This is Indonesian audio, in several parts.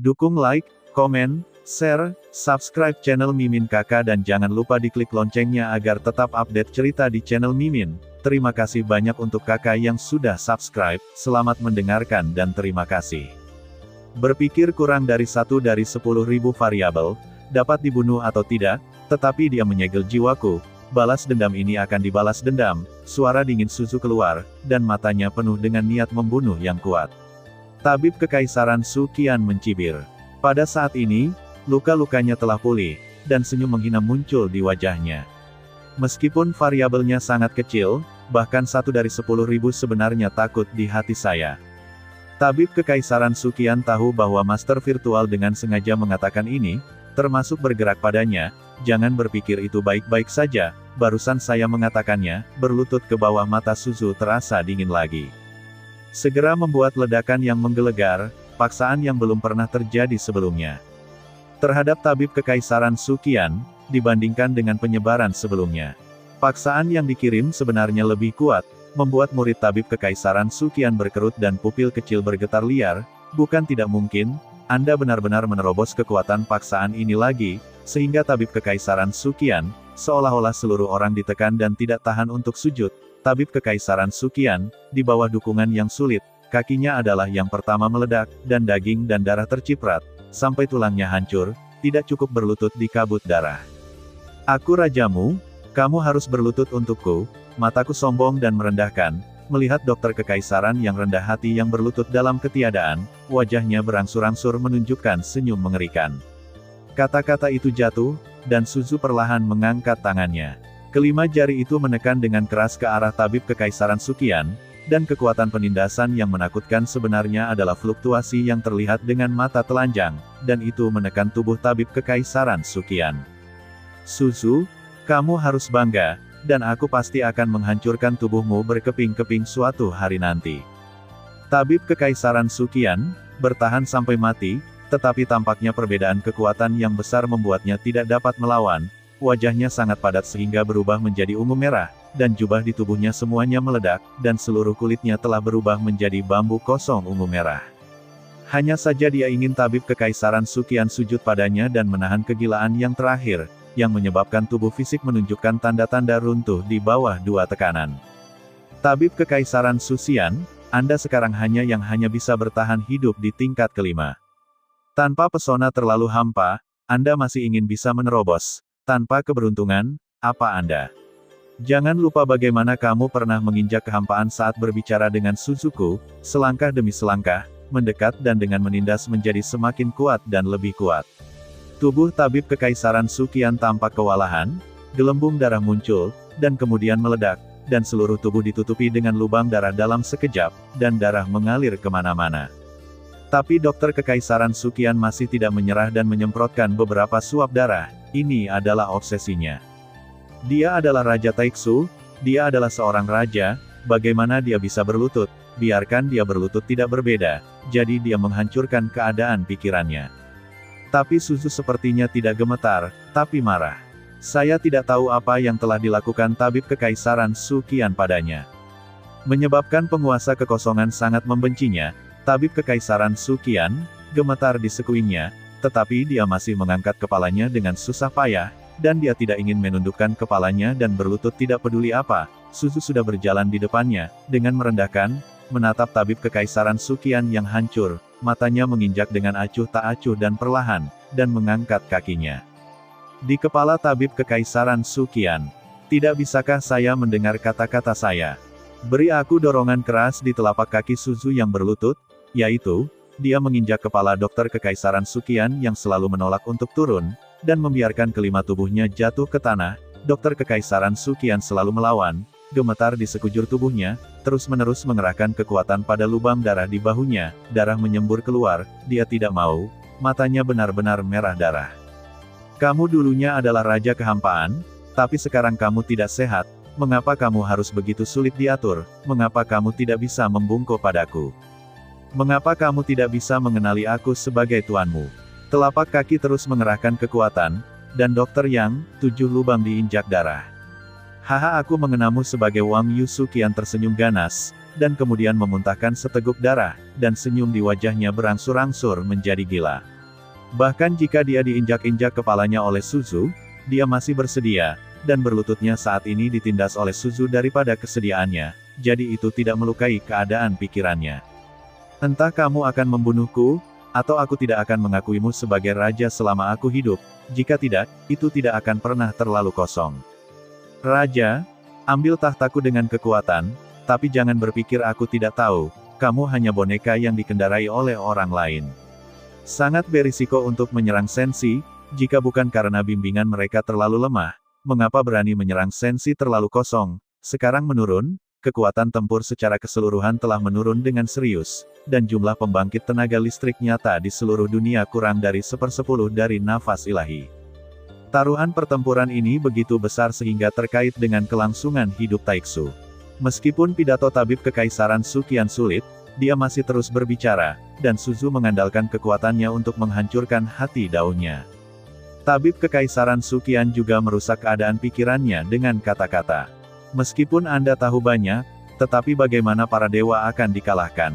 Dukung like, komen, share, subscribe channel Mimin Kakak dan jangan lupa diklik loncengnya agar tetap update cerita di channel Mimin. Terima kasih banyak untuk kakak yang sudah subscribe, selamat mendengarkan dan terima kasih. Berpikir kurang dari 1 dari 10.000 variabel, dapat dibunuh atau tidak, tetapi dia menyegel jiwaku. Balas dendam ini akan dibalas dendam. Suara dingin Suzu keluar, dan matanya penuh dengan niat membunuh yang kuat. Tabib Kekaisaran Su Qian mencibir. Pada saat ini, luka-lukanya telah pulih, dan senyum menghina muncul di wajahnya. Meskipun variabelnya sangat kecil, bahkan 1 dari 10.000 sebenarnya takut di hati saya. Tabib Kekaisaran Su Qian tahu bahwa master virtual dengan sengaja mengatakan ini, termasuk bergerak padanya. Jangan berpikir itu baik-baik saja, barusan saya mengatakannya. Berlutut ke bawah mata Suzu terasa dingin lagi. Segera membuat ledakan yang menggelegar, paksaan yang belum pernah terjadi sebelumnya. Terhadap Tabib Kekaisaran Su Qian, dibandingkan dengan penyebaran sebelumnya. Paksaan yang dikirim sebenarnya lebih kuat, membuat murid Tabib Kekaisaran Su Qian berkerut dan pupil kecil bergetar liar. Bukan tidak mungkin, Anda benar-benar menerobos kekuatan paksaan ini lagi, sehingga Tabib Kekaisaran Su Qian, seolah-olah seluruh orang ditekan dan tidak tahan untuk sujud. Tabib Kekaisaran Su Qian, di bawah dukungan yang sulit, kakinya adalah yang pertama meledak, dan daging dan darah terciprat, sampai tulangnya hancur, tidak cukup berlutut di kabut darah. Aku rajamu, kamu harus berlutut untukku. Mataku sombong dan merendahkan, melihat dokter kekaisaran yang rendah hati yang berlutut dalam ketiadaan, wajahnya berangsur-angsur menunjukkan senyum mengerikan. Kata-kata itu jatuh, dan Suzu perlahan mengangkat tangannya. Kelima jari itu menekan dengan keras ke arah Tabib Kekaisaran Su Qian, dan kekuatan penindasan yang menakutkan sebenarnya adalah fluktuasi yang terlihat dengan mata telanjang, dan itu menekan tubuh Tabib Kekaisaran Su Qian. Suzu, kamu harus bangga, dan aku pasti akan menghancurkan tubuhmu berkeping-keping suatu hari nanti. Tabib Kekaisaran Su Qian bertahan sampai mati, tetapi tampaknya perbedaan kekuatan yang besar membuatnya tidak dapat melawan. Wajahnya sangat padat sehingga berubah menjadi ungu merah, dan jubah di tubuhnya semuanya meledak, dan seluruh kulitnya telah berubah menjadi bambu kosong ungu merah. Hanya saja dia ingin Tabib Kekaisaran Su Qian sujud padanya dan menahan kegilaan yang terakhir, yang menyebabkan tubuh fisik menunjukkan tanda-tanda runtuh di bawah 2 tekanan. Tabib Kekaisaran Su Qian, Anda sekarang hanya bisa bertahan hidup di tingkat kelima. Tanpa pesona terlalu hampa, Anda masih ingin bisa menerobos. Tanpa keberuntungan, apa Anda? Jangan lupa bagaimana kamu pernah menginjak kehampaan saat berbicara dengan Suzuku, selangkah demi selangkah, mendekat dan dengan menindas menjadi semakin kuat dan lebih kuat. Tubuh Tabib Kekaisaran Su Qian tampak kewalahan, gelembung darah muncul, dan kemudian meledak, dan seluruh tubuh ditutupi dengan lubang darah dalam sekejap, dan darah mengalir kemana-mana. Tapi dokter Kekaisaran Su Qian masih tidak menyerah dan menyemprotkan beberapa suap darah. Ini adalah obsesinya. Dia adalah Raja Taiksu, dia adalah seorang raja, bagaimana dia bisa berlutut? Biarkan dia berlutut tidak berbeda, jadi dia menghancurkan keadaan pikirannya. Tapi Suzu sepertinya tidak gemetar, tapi marah. Saya tidak tahu apa yang telah dilakukan Tabib Kekaisaran Su Qian padanya. Menyebabkan penguasa kekosongan sangat membencinya. Tabib Kekaisaran Su Qian gemetar di sekuingnya, tetapi dia masih mengangkat kepalanya dengan susah payah, dan dia tidak ingin menundukkan kepalanya dan berlutut tidak peduli apa. Suzu sudah berjalan di depannya, dengan merendahkan, menatap Tabib Kekaisaran Su Qian yang hancur, matanya menginjak dengan acuh tak acuh dan perlahan, dan mengangkat kakinya. Di kepala Tabib Kekaisaran Su Qian, tidak bisakah saya mendengar kata-kata saya? Beri aku dorongan keras di telapak kaki Suzu yang berlutut, yaitu, dia menginjak kepala dokter Kekaisaran Su Qian yang selalu menolak untuk turun, dan membiarkan kelima tubuhnya jatuh ke tanah. Dokter Kekaisaran Su Qian selalu melawan, gemetar di sekujur tubuhnya, terus-menerus mengerahkan kekuatan pada lubang darah di bahunya, darah menyembur keluar, dia tidak mau, matanya benar-benar merah darah. Kamu dulunya adalah raja kehampaan, tapi sekarang kamu tidak sehat. Mengapa kamu harus begitu sulit diatur? Mengapa kamu tidak bisa membungkuk padaku? Mengapa kamu tidak bisa mengenali aku sebagai tuanmu? Telapak kaki terus mengerahkan kekuatan, dan Dokter Yang, 7 lubang diinjak darah. Haha, aku mengenamu sebagai Wang Yu. Su Qian tersenyum ganas, dan kemudian memuntahkan seteguk darah, dan senyum di wajahnya berangsur-angsur menjadi gila. Bahkan jika dia diinjak-injak kepalanya oleh Suzu, dia masih bersedia, dan berlututnya saat ini ditindas oleh Suzu daripada kesediaannya, jadi itu tidak melukai keadaan pikirannya. Entah kamu akan membunuhku, atau aku tidak akan mengakuimu sebagai raja selama aku hidup, jika tidak, itu tidak akan pernah terlalu kosong. Raja, ambil tahtaku dengan kekuatan, tapi jangan berpikir aku tidak tahu, kamu hanya boneka yang dikendarai oleh orang lain. Sangat berisiko untuk menyerang Senshi, jika bukan karena bimbingan mereka terlalu lemah, mengapa berani menyerang Senshi terlalu kosong, sekarang menurun, kekuatan tempur secara keseluruhan telah menurun dengan serius, dan jumlah pembangkit tenaga listrik nyata di seluruh dunia kurang dari 1/10 dari nafas ilahi. Taruhan pertempuran ini begitu besar sehingga terkait dengan kelangsungan hidup Taiksu. Meskipun pidato tabib kekaisaran Suqian sulit, dia masih terus berbicara, dan Suzu mengandalkan kekuatannya untuk menghancurkan hati daunnya. Tabib kekaisaran Suqian juga merusak keadaan pikirannya dengan kata-kata. Meskipun Anda tahu banyak, tetapi bagaimana para dewa akan dikalahkan?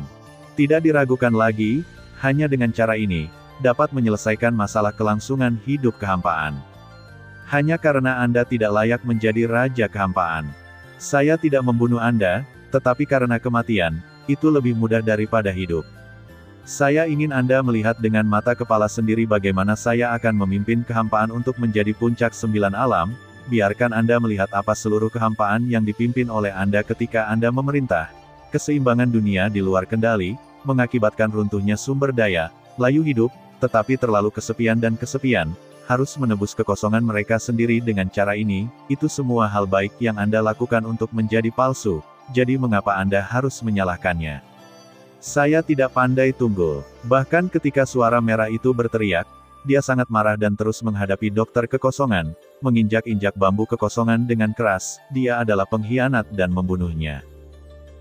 Tidak diragukan lagi, hanya dengan cara ini, dapat menyelesaikan masalah kelangsungan hidup kehampaan. Hanya karena Anda tidak layak menjadi raja kehampaan. Saya tidak membunuh Anda, tetapi karena kematian, itu lebih mudah daripada hidup. Saya ingin Anda melihat dengan mata kepala sendiri bagaimana saya akan memimpin kehampaan untuk menjadi puncak 9 alam, biarkan Anda melihat apa seluruh kehampaan yang dipimpin oleh Anda ketika Anda memerintah. Keseimbangan dunia di luar kendali, mengakibatkan runtuhnya sumber daya, layu hidup, tetapi terlalu kesepian dan kesepian, harus menebus kekosongan mereka sendiri dengan cara ini, itu semua hal baik yang Anda lakukan untuk menjadi palsu. Jadi mengapa Anda harus menyalahkannya? Saya tidak pandai tunggul. Bahkan ketika suara merah itu berteriak, dia sangat marah dan terus menghadapi dokter kekosongan, menginjak-injak bambu kekosongan dengan keras, dia adalah pengkhianat dan membunuhnya.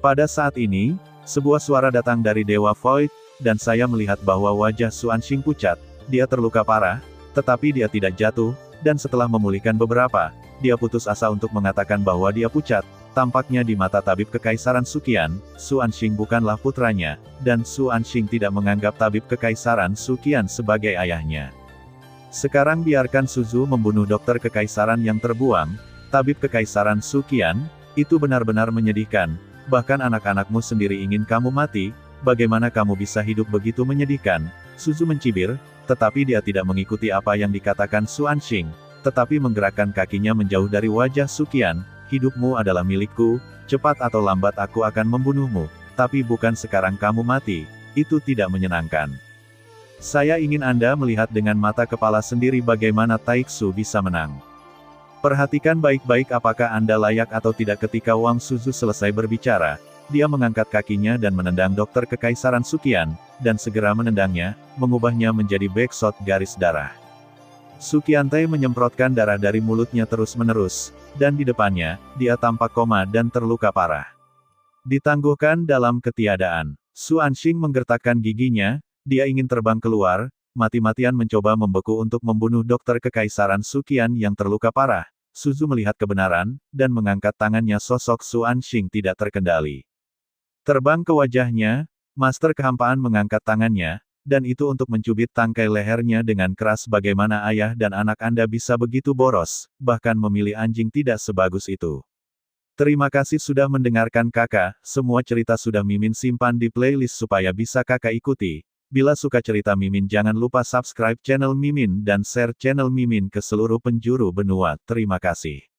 Pada saat ini, sebuah suara datang dari Dewa Void, dan saya melihat bahwa wajah Xuanxing pucat, dia terluka parah, tetapi dia tidak jatuh, dan setelah memulihkan beberapa, dia putus asa untuk mengatakan bahwa dia pucat. Tampaknya di mata tabib kekaisaran Suqian, Xuanxing bukanlah putranya, dan Xuanxing tidak menganggap tabib kekaisaran Suqian sebagai ayahnya. Sekarang biarkan Suzu membunuh dokter kekaisaran yang terbuang, tabib kekaisaran Suqian, itu benar-benar menyedihkan, bahkan anak-anakmu sendiri ingin kamu mati, bagaimana kamu bisa hidup begitu menyedihkan? Suzu mencibir, tetapi dia tidak mengikuti apa yang dikatakan Xuanxing, tetapi menggerakkan kakinya menjauh dari wajah Suqian. Hidupmu adalah milikku, cepat atau lambat aku akan membunuhmu, tapi bukan sekarang kamu mati, itu tidak menyenangkan. Saya ingin Anda melihat dengan mata kepala sendiri bagaimana Taiksu bisa menang. Perhatikan baik-baik apakah Anda layak atau tidak ketika Wang Suzu selesai berbicara, dia mengangkat kakinya dan menendang dokter kekaisaran Suqian, dan segera menendangnya, mengubahnya menjadi backshot garis darah. Suqiantai menyemprotkan darah dari mulutnya terus-menerus, dan di depannya, dia tampak koma dan terluka parah. Ditangguhkan dalam ketiadaan. Xuanxing menggertakkan giginya, dia ingin terbang keluar, mati-matian mencoba membeku untuk membunuh dokter kekaisaran Suqian yang terluka parah. Suzu melihat kebenaran, dan mengangkat tangannya sosok Xuanxing tidak terkendali. Terbang ke wajahnya, Master Kehampaan mengangkat tangannya, dan itu untuk mencubit tangkai lehernya dengan keras. Bagaimana ayah dan anak Anda bisa begitu boros, bahkan memilih anjing tidak sebagus itu. Terima kasih sudah mendengarkan kakak, semua cerita sudah Mimin simpan di playlist supaya bisa kakak ikuti. Bila suka cerita Mimin jangan lupa subscribe channel Mimin dan share channel Mimin ke seluruh penjuru benua. Terima kasih.